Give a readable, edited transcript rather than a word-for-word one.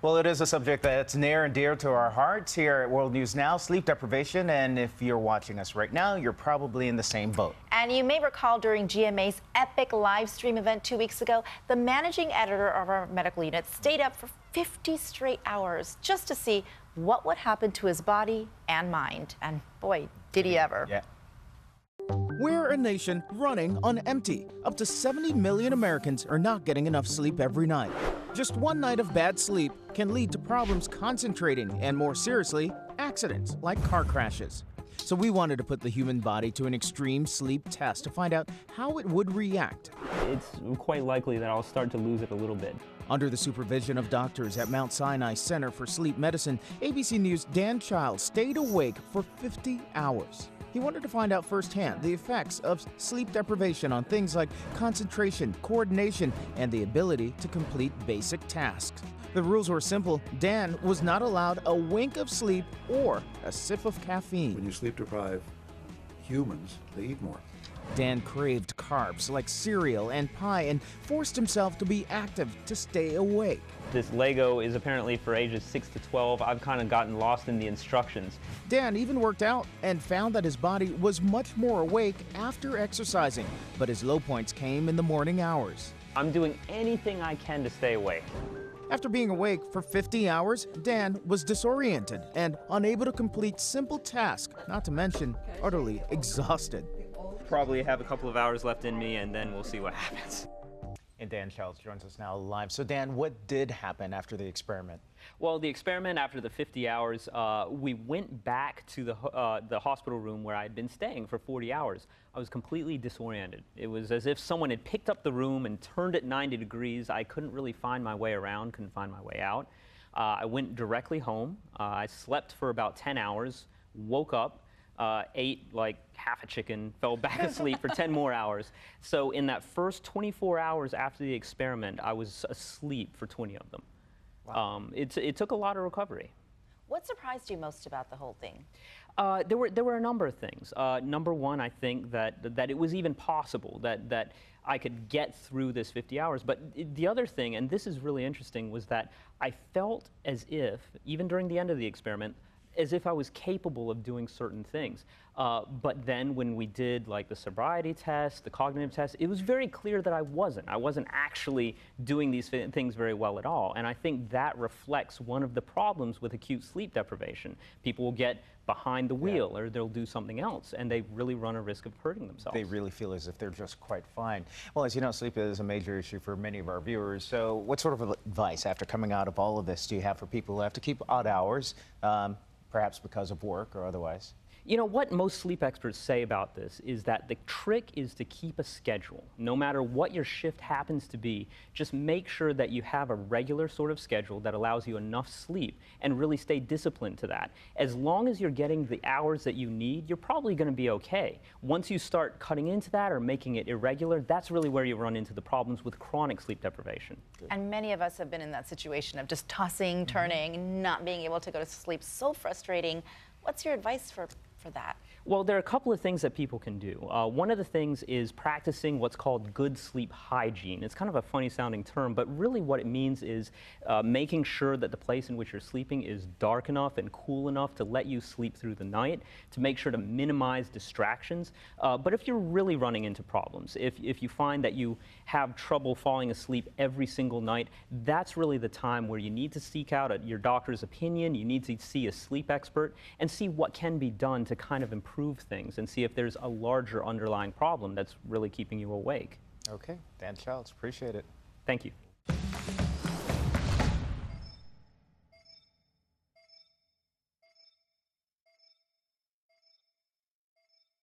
Well, it is a subject that's near and dear to our hearts here at World News Now, sleep deprivation. And if you're watching us right now, you're probably in the same boat. And you may recall during GMA's epic live stream event 2 weeks ago, the managing editor of our medical unit stayed up for 50 straight hours just to see what would happen to his body and mind. And boy, did he ever. Yeah. We're a nation running on empty. Up to 70 million Americans are not getting enough sleep every night. Just one night of bad sleep can lead to problems concentrating and, more seriously, accidents like car crashes. So we wanted to put the human body to an extreme sleep test to find out how it would react. It's quite likely that I'll start to lose it a little bit. Under the supervision of doctors at Mount Sinai Center for Sleep Medicine, ABC News' Dan Childs stayed awake for 50 hours. He wanted to find out firsthand the effects of sleep deprivation on things like concentration, coordination, and the ability to complete basic tasks. The rules were simple. Dan was not allowed a wink of sleep or a sip of caffeine. When you sleep deprive humans, they eat more. Dan craved carbs like cereal and pie and forced himself to be active to stay awake. This Lego is apparently for ages 6 to 12. I've kind of gotten lost in the instructions. Dan even worked out and found that his body was much more awake after exercising, but his low points came in the morning hours. I'm doing anything I can to stay awake. After being awake for 50 hours, Dan was disoriented and unable to complete simple tasks, not to mention utterly exhausted. Probably have a couple of hours left in me, and then we'll see what happens. And Dan Childs joins us now live. So, Dan, what did happen after the experiment? Well, the experiment, after the 50 hours, we went back to the hospital room where I had been staying for 40 hours. I was completely disoriented. It was as if someone had picked up the room and turned it 90 degrees. I couldn't really find my way around, couldn't find my way out. I went directly home. I slept for about 10 hours, woke up, ate like half a chicken, fell back asleep for 10 more hours. So in that first 24 hours after the experiment, I was asleep for 20 of them. Wow. It took a lot of recovery. What surprised you most about the whole thing? There were a number of things. Number one, I think that it was even possible that I could get through this 50 hours. But the other thing, and this is really interesting, was that I felt as if, even during the end of the experiment, as if I was capable of doing certain things. But then when we did like the sobriety test, the cognitive test, it was very clear that I wasn't. I wasn't actually doing these things very well at all. And I think that reflects one of the problems with acute sleep deprivation. People will get behind the wheel or they'll do something else, and they really run a risk of hurting themselves. They really feel as if they're just quite fine. Well, as you know, sleep is a major issue for many of our viewers. So what sort of advice after coming out of all of this do you have for people who have to keep odd hours, perhaps because of work or otherwise? You know, what most sleep experts say about this is that the trick is to keep a schedule. No matter what your shift happens to be, just make sure that you have a regular sort of schedule that allows you enough sleep and really stay disciplined to that. As long as you're getting the hours that you need, you're probably going to be okay. Once you start cutting into that or making it irregular, that's really where you run into the problems with chronic sleep deprivation. Good. And many of us have been in that situation of just tossing, turning, not being able to go to sleep. So frustrating. What's your advice for that? Well, there are a couple of things that people can do. One of the things is practicing what's called good sleep hygiene. It's kind of a funny sounding term, but really what it means is making sure that the place in which you're sleeping is dark enough and cool enough to let you sleep through the night, to make sure to minimize distractions. But if you're really running into problems, if you find that you have trouble falling asleep every single night, that's really the time where you need to seek out your doctor's opinion. You need to see a sleep expert and see what can be done to kind of improve things and see if there's a larger underlying problem that's really keeping you awake. Okay, Dan Childs, appreciate it. Thank you.